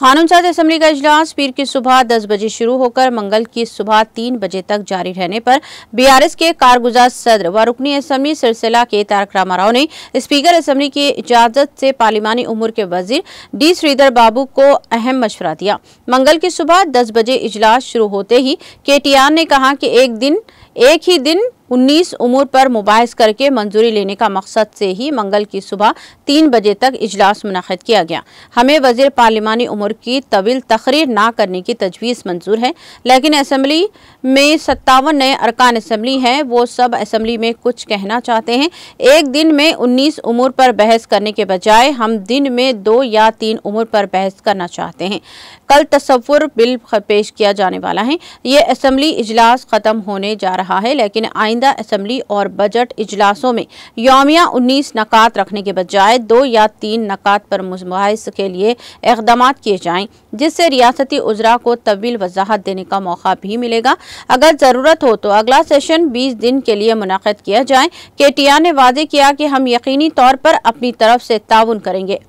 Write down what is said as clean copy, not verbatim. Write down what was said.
कानून साज असम्बली का इजलास पीर की सुबह 10 बजे शुरू होकर मंगल की सुबह 3 बजे तक जारी रहने पर बीआरएस के कारगुजार सदर व रुकनी असम्बली सिलसिला के तारक रामाराव ने स्पीकर असम्बली की इजाजत से पार्लिमानी उमूर के वजीर डी श्रीधर बाबू को अहम मशवरा दिया। मंगल की सुबह 10 बजे इजलास शुरू होते ही केटीआर ने कहा कि एक ही दिन 19 उमूर पर मुबाहिस करके मंजूरी लेने का मकसद से ही मंगल की सुबह 3 बजे तक इजलास मुनक़िद किया गया। हमें वज़ीर पार्लिमानी उमूर की तवील तकरीर ना करने की तजवीज़ मंजूर है, लेकिन असम्बली में 57 नए अरकान असम्बली हैं, वो सब असम्बली में कुछ कहना चाहते हैं। एक दिन में 19 उमूर पर बहस करने के बजाय हम दिन में 2 या 3 उमूर पर बहस करना चाहते हैं। कल तसव्वुर बिल पेश किया जाने वाला है। ये असम्बली इजलास ख़त्म होने जा रहा है, लेकिन आइंदा असम्बली और बजट इजलासों में यौमिया 19 नकात रखने के बजाय 2 या 3 नकात पर मुबाहिस के लिए इक़दामात किए जाएं, जिससे रियासती उज़रा को तवील वजाहत देने का मौका भी मिलेगा। अगर ज़रूरत हो तो अगला सेशन 20 दिन के लिए मुनक़िद किया जाए। केटीआर ने वाज़ेह किया कि हम यकीनी तौर पर अपनी तरफ से ताउन करेंगे।